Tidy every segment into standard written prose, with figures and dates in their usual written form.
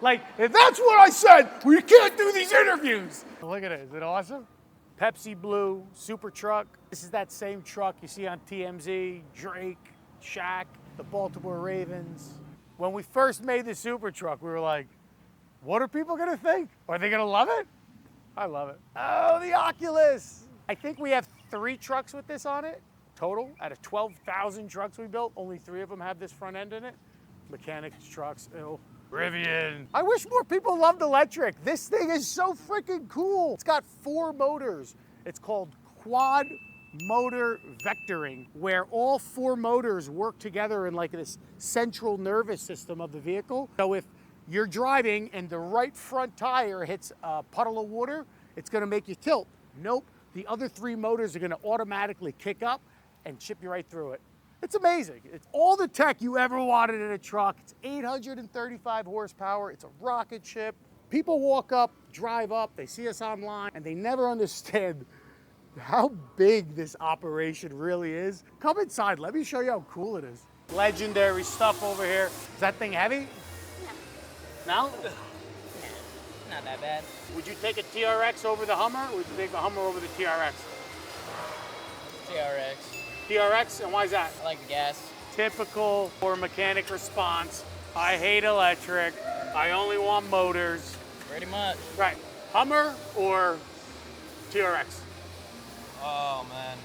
Like, if that's what I said, we can't do these interviews. Look at it, is it awesome? Pepsi Blue Super Truck. This is that same truck you see on TMZ, Drake, Shaq, the Baltimore Ravens. When we first made the Super Truck, we were like, what are people gonna think? Are they gonna love it? I love it. Oh, the Oculus. I think we have 3 trucks with this on it, total. Out of 12,000 trucks we built, only 3 of them have this front end in it. Mechanics trucks, Rivian. I wish more people loved electric. This thing is so freaking cool. It's got 4 motors. It's called quad motor vectoring, where all 4 motors work together in like this central nervous system of the vehicle. So if you're driving and the right front tire hits a puddle of water, it's gonna make you tilt. Nope, the other 3 motors are gonna automatically kick up and chip you right through it. It's amazing. It's all the tech you ever wanted in a truck. It's 835 horsepower. It's a rocket ship. People walk up, drive up, they see us online, and they never understand how big this operation really is. Come inside, let me show you how cool it is. Legendary stuff over here. Is that thing heavy? No? No? Not that bad. Would you take a TRX over the Hummer, or would you take the Hummer over the TRX? TRX. TRX, and why is that? I like the gas. Typical for mechanic response. I hate electric. I only want motors. Pretty much. Right. Hummer or TRX? Oh man,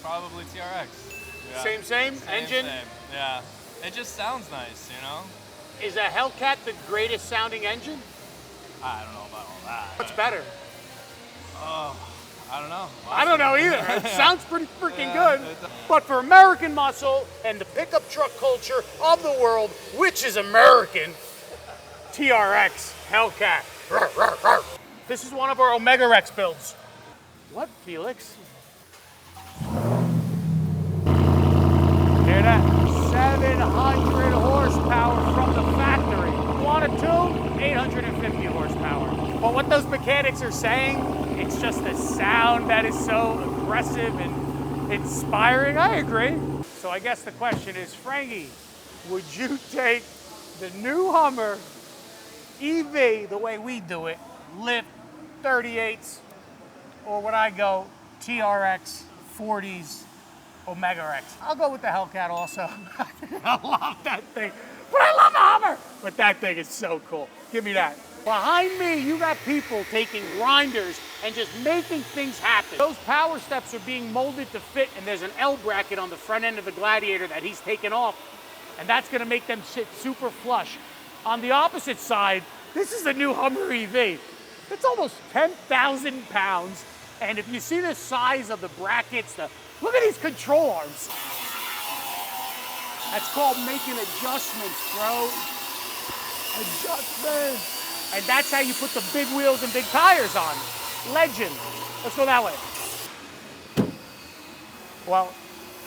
probably TRX. Yeah. Same engine? Same. Yeah. It just sounds nice, you know? Is a Hellcat the greatest sounding engine? I don't know about all that. What's better? Oh, I don't know. I don't know either. It sounds pretty freaking good. But for American muscle and the pickup truck culture of the world, which is American, TRX, Hellcat. This is one of our Omega Rex builds. What, Felix? Hear that? 700 horsepower from the factory. Want a tune? 850 horsepower. But what those mechanics are saying, it's just a sound that is so aggressive and inspiring. I agree. So I guess the question is, Frankie, would you take the new Hummer EV the way we do it, lift 38s, or would I go TRX 40s Omega Rex? I'll go with the Hellcat also. I love that thing, but I love the Hummer. But that thing is so cool. Give me that. Behind me, you got people taking grinders and just making things happen. Those power steps are being molded to fit, and there's an L bracket on the front end of the Gladiator that he's taken off, and that's gonna make them sit super flush. On the opposite side, this is the new Hummer EV. It's almost 10,000 pounds, and if you see the size of the brackets, look at these control arms. That's called making adjustments, bro. Adjustments. And that's how you put the big wheels and big tires on. Legend. Let's go that way. Well,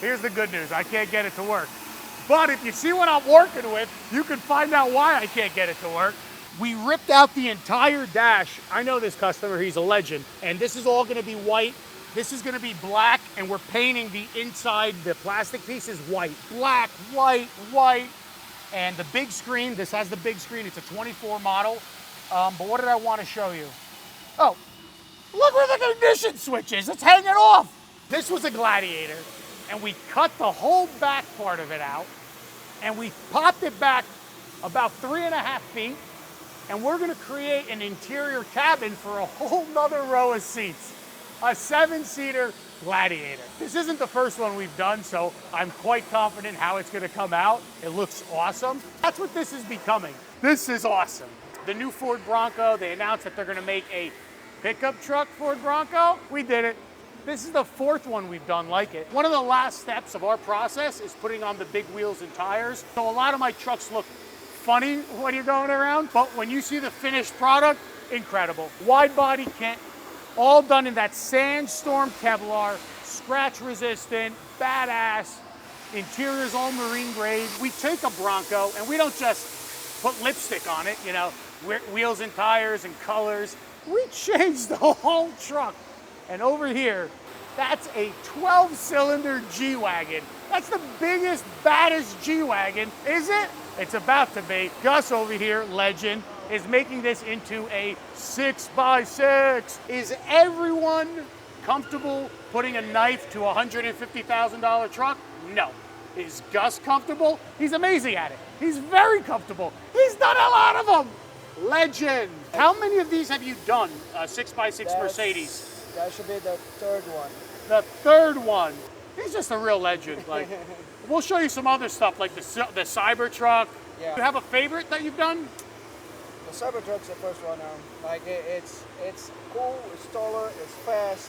here's the good news. I can't get it to work. But if you see what I'm working with, you can find out why I can't get it to work. We ripped out the entire dash. I know this customer, he's a legend. And this is all gonna be white. This is gonna be black, and we're painting the inside, the plastic piece is white. Black, white, white. And the big screen, this has the big screen, it's a 24 model. But what did I want to show you? Oh, look where the ignition switch is. It's hanging off. This was a Gladiator, and we cut the whole back part of it out, and we popped it back about 3.5 feet, and we're going to create an interior cabin for a whole nother row of seats. A 7-seater Gladiator. This isn't the first one we've done, so I'm quite confident how it's going to come out. It looks awesome. That's what this is becoming. This is awesome. The new Ford Bronco, they announced that they're gonna make a pickup truck Ford Bronco. We did it. This is the 4th one we've done like it. One of the last steps of our process is putting on the big wheels and tires. So a lot of my trucks look funny when you're going around, but when you see the finished product, incredible. Wide body kit, all done in that Sandstorm Kevlar, scratch resistant, badass. Interior's all marine grade. We take a Bronco and we don't just put lipstick on it, you know, wheels and tires and colors. We changed the whole truck. And over here, that's a 12-cylinder G-Wagon. That's the biggest, baddest G-Wagon, is it? It's about to be. Gus over here, legend. is making this into a 6x6. Is everyone comfortable putting a knife to a $150,000 truck? No. Is Gus comfortable? He's amazing at it. He's very comfortable. He's done a lot of them. Legend. How many of these have you done, 6x6 Mercedes? That should be the third one. The third one. He's just a real legend. Like, we'll show you some other stuff like the Cybertruck. Yeah. Do you have a favorite that you've done? The Cybertruck's the first one. Like it's cool, it's taller, it's fast,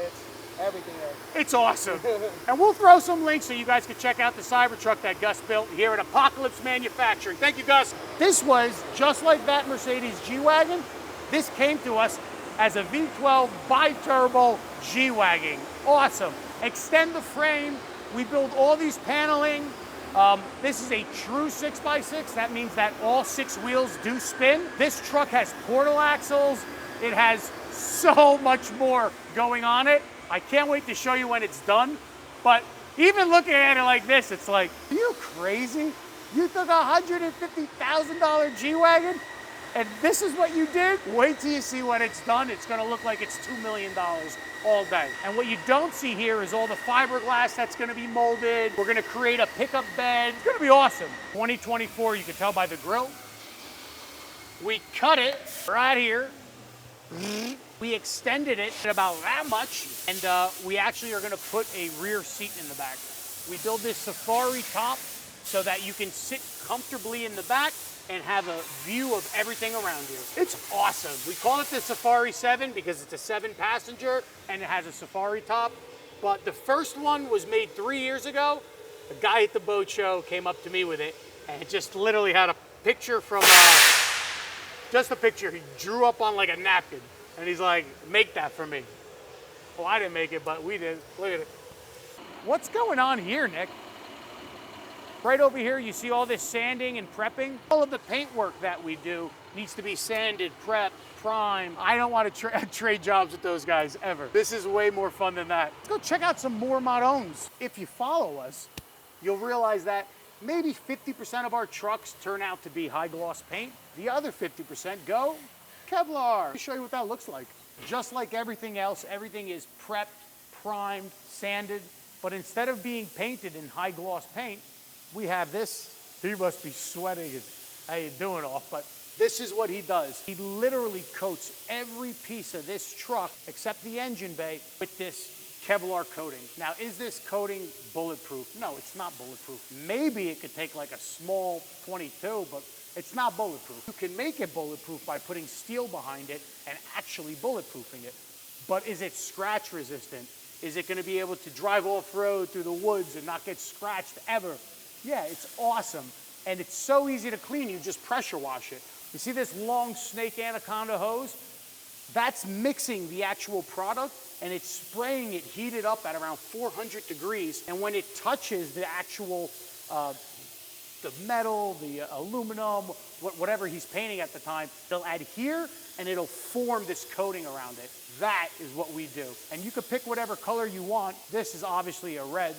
it's everything there. It's awesome. And we'll throw some links so you guys can check out the Cybertruck that Gus built here at Apocalypse Manufacturing. Thank you, Gus. This was just like that Mercedes G-Wagon. This came to us as a V12 bi-turbo G-Wagon. Awesome. Extend the frame. We build all these paneling. This is a true 6x6. That means that all 6 wheels do spin. This truck has portal axles. It has so much more going on it. I can't wait to show you when it's done. But even looking at it like this, it's like, are you crazy? You took a $150,000 G-Wagon and this is what you did? Wait till you see when it's done. It's gonna look like it's $2 million all day. And what you don't see here is all the fiberglass that's gonna be molded. We're gonna create a pickup bed. It's gonna be awesome. 2024, you can tell by the grill. We cut it right here. We extended it about that much, and we actually are gonna put a rear seat in the back. We build this safari top so that you can sit comfortably in the back and have a view of everything around you. It's awesome. We call it the Safari 7 because it's a 7-passenger and it has a safari top. But the first one was made 3 years ago. A guy at the boat show came up to me with it and it just literally had a picture from, just a picture he drew up on like a napkin. And he's like, make that for me. Well, I didn't make it, but we did. Look at it. What's going on here, Nick? Right over here, you see all this sanding and prepping. All of the paint work that we do needs to be sanded, prepped, primed. I don't want to trade jobs with those guys ever. This is way more fun than that. Let's go check out some more Modones. If you follow us, you'll realize that maybe 50% of our trucks turn out to be high gloss paint. The other 50% go Kevlar. Let me show you what that looks like. Just like everything else, everything is prepped, primed, sanded, but instead of being painted in high gloss paint, we have this. He must be sweating and how you doing off, but this is what he does. He literally coats every piece of this truck, except the engine bay, with this Kevlar coating. Now, is this coating bulletproof? No, it's not bulletproof. Maybe it could take like a small 22, but it's not bulletproof. You can make it bulletproof by putting steel behind it and actually bulletproofing it. But is it scratch resistant? Is it gonna be able to drive off-road through the woods and not get scratched ever? Yeah, it's awesome. And it's so easy to clean, you just pressure wash it. You see this long snake anaconda hose? That's mixing the actual product and it's spraying it heated up at around 400 degrees. And when it touches the actual, the metal, the aluminum, whatever he's painting at the time, they'll adhere and it'll form this coating around it. That is what we do. And you can pick whatever color you want. This is obviously a red.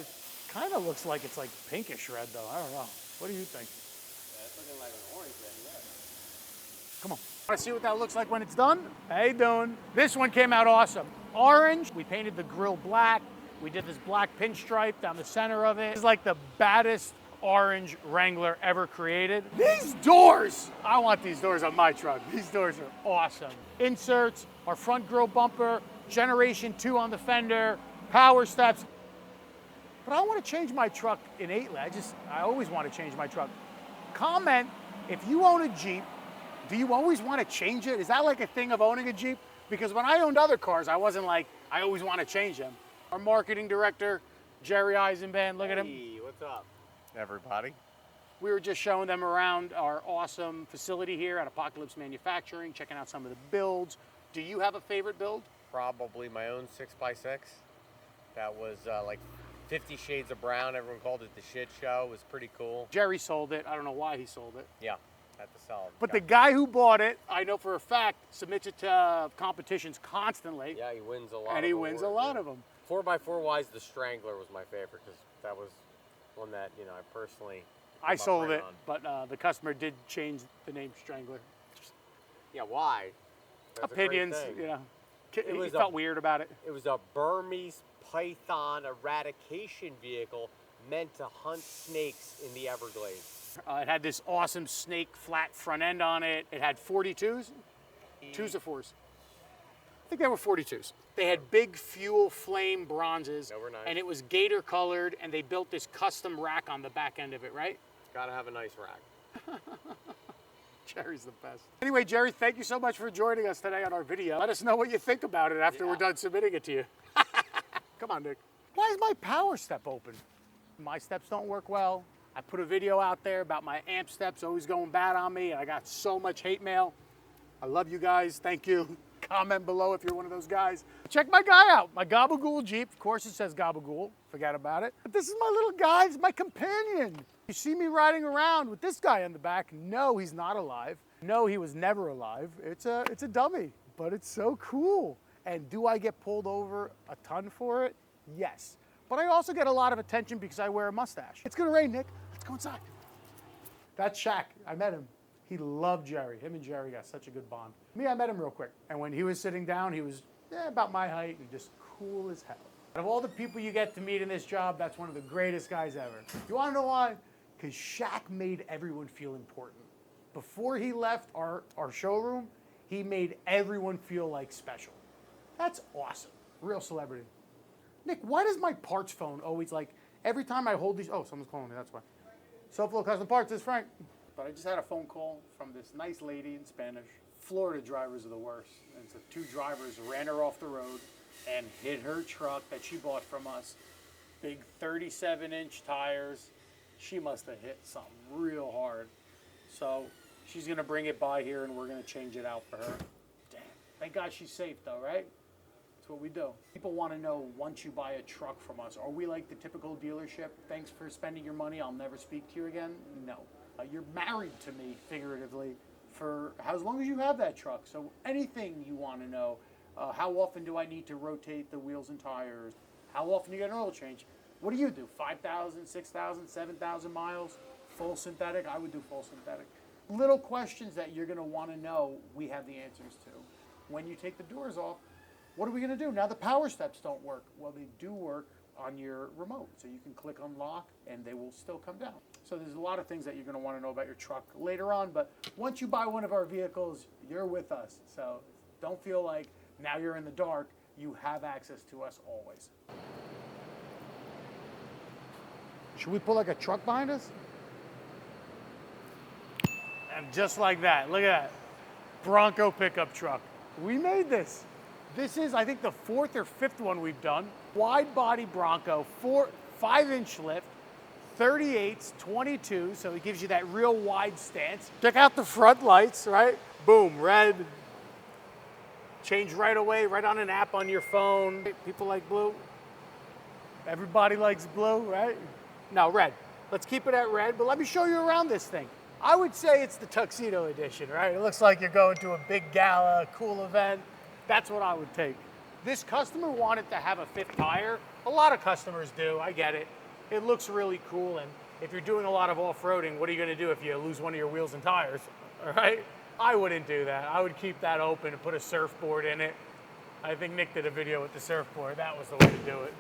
Kind of looks like it's like pinkish red though. I don't know. What do you think? Yeah, it's looking like an orange red, yeah. Come on. Want to see what that looks like when it's done? How you doing? This one came out awesome. Orange. We painted the grill black. We did this black pinstripe down the center of it. It's like the baddest orange Wrangler ever created. These doors! I want these doors on my truck. These doors are awesome. Inserts, our front grill bumper, Generation 2 on the fender, power steps. But I want to change my truck innately. I always want to change my truck. Comment if you own a Jeep, do you always want to change it? Is that like a thing of owning a Jeep? Because when I owned other cars, I wasn't like, I always want to change them. Our marketing director, Jerry Eisenband, look at him. Hey, what's up, everybody? We were just showing them around our awesome facility here at Apocalypse Manufacturing, checking out some of the builds. Do you have a favorite build? Probably my own 6x6. That was like 50 Shades of Brown. Everyone called it the shit show. It was pretty cool. Jerry sold it. I don't know why he sold it. Yeah, had to sell it. But the guy who bought it, I know for a fact, submits it to competitions constantly. Yeah, he wins a lot. And he wins a lot of them. 4x4 wise, the Strangler was my favorite because that was one that, I personally. I sold it, but the customer did change the name Strangler. Yeah, why? That's a great Opinions, thing. you know. It He was felt weird about it. It was a Burmese python eradication vehicle meant to hunt snakes in the Everglades. It had this awesome snake flat front end on it. It had 42s, 2s or 4s. I think they were 42s. They had big fuel flame bronzes. They were nice. And it was gator colored, and they built this custom rack on the back end of it, right? Gotta have a nice rack. Jerry's the best. Anyway, Jerry, thank you so much for joining us today on our video. Let us know what you think about it after we're done submitting it to you. Come on, Nick. Why is my power step open? My steps don't work well. I put a video out there about my amp steps always going bad on me. I got so much hate mail. I love you guys. Thank you. Comment below if you're one of those guys. Check my guy out, my Gabagool Jeep. Of course it says Gabagool, forget about it. But this is my little guy, it's my companion. You see me riding around with this guy in the back. No, he's not alive. No, he was never alive. It's a dummy, but it's so cool. And do I get pulled over a ton for it? Yes. But I also get a lot of attention because I wear a mustache. It's gonna rain, Nick. Let's go inside. That's Shaq, I met him. He loved Jerry. Him and Jerry got such a good bond. Me, I met him real quick. And when he was sitting down, he was about my height and just cool as hell. Out of all the people you get to meet in this job, that's one of the greatest guys ever. You wanna know why? Because Shaq made everyone feel important. Before he left our showroom, he made everyone feel like special. That's awesome. Real celebrity. Nick, why does my parts phone always every time I hold these, oh, someone's calling me, that's why. SoFlo Custom Parts, this is Frank. But I just had a phone call from this nice lady in Spanish. Florida drivers are the worst. And so 2 drivers ran her off the road and hit her truck that she bought from us. Big 37-inch tires. She must have hit something real hard. So she's gonna bring it by here and we're gonna change it out for her. Damn, thank God she's safe though, right? That's what we do. People wanna know, once you buy a truck from us, are we like the typical dealership? Thanks for spending your money, I'll never speak to you again? No. You're married to me, figuratively, for as long as you have that truck. So anything you want to know, how often do I need to rotate the wheels and tires? How often do you get an oil change? What do you do? 5,000, 6,000, 7,000 miles? Full synthetic? I would do full synthetic. Little questions that you're going to want to know, we have the answers to. When you take the doors off, what are we going to do? Now the power steps don't work. Well, they do work on your remote. So you can click unlock and they will still come down. So there's a lot of things that you're going to want to know about your truck later on, but once you buy one of our vehicles, you're with us. So don't feel like now you're in the dark. You have access to us always. Should we put like a truck behind us? And just like that, look at that. Bronco pickup truck. We made this. This is, I think, the 4th or 5th one we've done. Wide body Bronco, 5-inch lift. 38s, 22, so it gives you that real wide stance. Check out the front lights, right? Boom, red. Change right away, right on an app on your phone. People like blue. Everybody likes blue, right? No, red. Let's keep it at red, but let me show you around this thing. I would say it's the tuxedo edition, right? It looks like you're going to a big gala, cool event. That's what I would take. This customer wanted to have a 5th tire. A lot of customers do, I get it. It looks really cool, and if you're doing a lot of off-roading, what are you gonna do if you lose one of your wheels and tires, all right? I wouldn't do that. I would keep that open and put a surfboard in it. I think Nick did a video with the surfboard. That was the way to do it.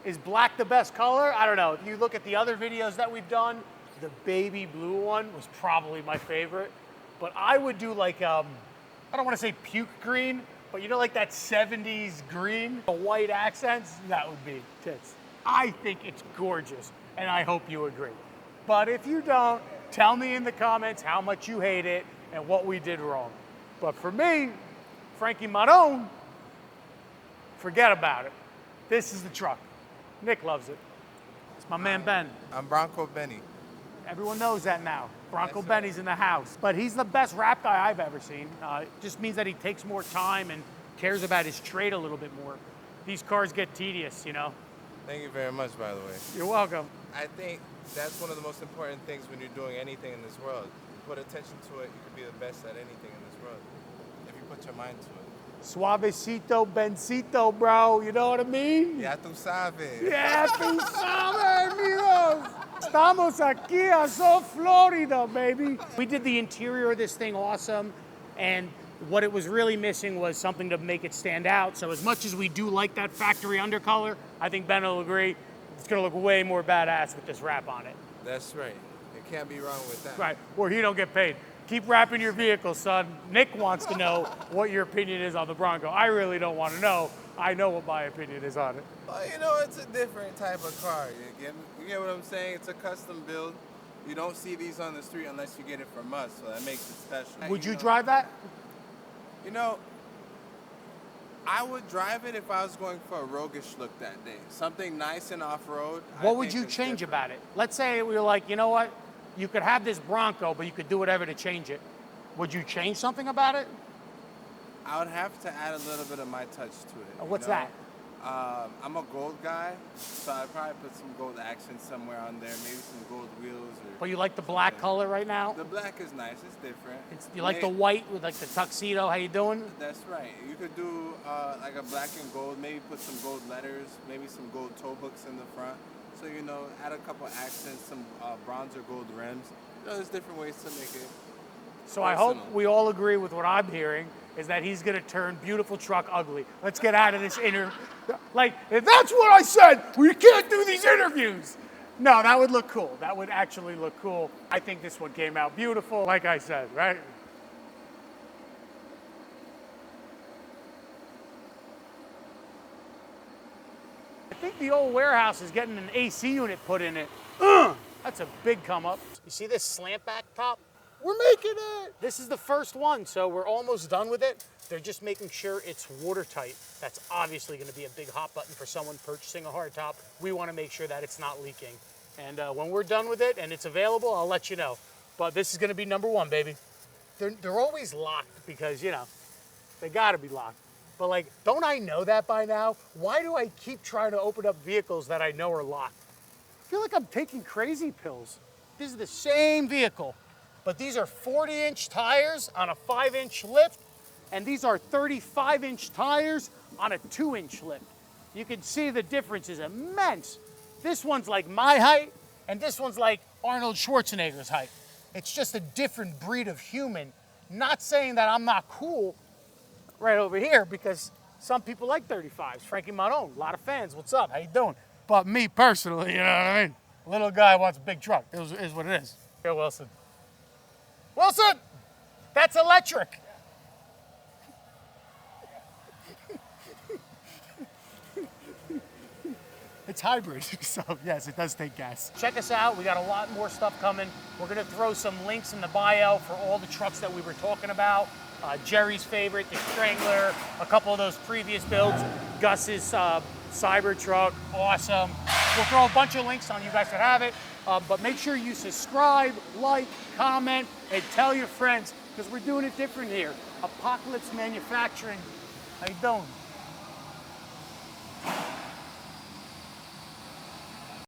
Is black the best color? I don't know. If you look at the other videos that we've done, the baby blue one was probably my favorite. But I would do like, I don't wanna say puke green, but you know like that 70s green, the white accents? That would be tits. I think it's gorgeous, and I hope you agree. But if you don't, tell me in the comments how much you hate it and what we did wrong. But for me, Frankie Maron, forget about it. This is the truck. Nick loves it. It's my man Ben. I'm Bronco Benny. Everyone knows that now. Bronco Benny's in the house. But he's the best rap guy I've ever seen. It just means that he takes more time and cares about his trade a little bit more. These cars get tedious, you know? Thank you very much, by the way. You're welcome. I think that's one of the most important things when you're doing anything in this world. You put attention to it, you can be the best at anything in this world, if you put your mind to it. Suavecito, Bencito, bro. You know what I mean? Ya tú sabes. Yeah, tú sabes, amigos. Estamos aquí a South Florida, baby. We did the interior of this thing awesome, and What it was really missing was something to make it stand out. So as much as we do like that factory undercolor, I think Ben will agree, it's gonna look way more badass with this wrap on it. That's right. You can't be wrong with that. Right, or he don't get paid. Keep wrapping your vehicle, son. Nick wants to know what your opinion is on the Bronco. I really don't want to know. I know what my opinion is on it. Well, you know, it's a different type of car. You get what I'm saying? It's a custom build. You don't see these on the street unless you get it from us, so that makes it special. Would you know, drive that? You know, I would drive it if I was going for a roguish look that day. Something nice and off-road. What would you change about it? Let's say we were like, you know what? You could have this Bronco, but you could do whatever to change it. Would you change something about it? I would have to add a little bit of my touch to it. What's you know? that? I'm a gold guy, so I'd probably put some gold accents somewhere on there, maybe some gold wheels. But you like the black color right now? The black is nice, it's different. You like the white with like the tuxedo, how you doing? That's right. You could do like a black and gold, maybe put some gold letters, maybe some gold toe books in the front. So, you know, add a couple accents, some bronze or gold rims. You know, there's different ways to make it. So I hope we all agree with what I'm hearing, is that he's gonna turn beautiful truck ugly. Let's get out of this interview. Like, if that's what I said, we can't do these interviews. No, that would look cool. That would actually look cool. I think this one came out beautiful, like I said, right? I think the old warehouse is getting an AC unit put in it. That's a big come up. You see this slant back top? We're making it. This is the first one, so we're almost done with it. They're just making sure it's watertight. That's obviously going to be a big hot button for someone purchasing a hardtop. We want to make sure that it's not leaking. And when we're done with it and it's available, I'll let you know. But this is going to be number one, baby. They're always locked because, you know, they got to be locked. But like, don't I know that by now? Why do I keep trying to open up vehicles that I know are locked? I feel like I'm taking crazy pills. This is the same vehicle, but these are 40-inch tires on a 5-inch lift, and these are 35-inch tires on a 2-inch lift. You can see the difference is immense. This one's like my height, and this one's like Arnold Schwarzenegger's height. It's just a different breed of human. Not saying that I'm not cool right over here, because some people like 35s. Frankie Manon, a lot of fans. What's up? How you doing? But me personally, you know what I mean? Little guy wants a big truck. It is what it is. Here, Wilson. Wilson! That's electric. It's hybrid, so yes, it does take gas. Check us out. We got a lot more stuff coming. We're gonna throw some links in the bio for all the trucks that we were talking about. Jerry's favorite, the Strangler, a couple of those previous builds, Gus's Cybertruck, awesome. We'll throw a bunch of links on you guys to have it, but make sure you subscribe, like, comment, and tell your friends, because we're doing it different here. Apocalypse Manufacturing, how you doing?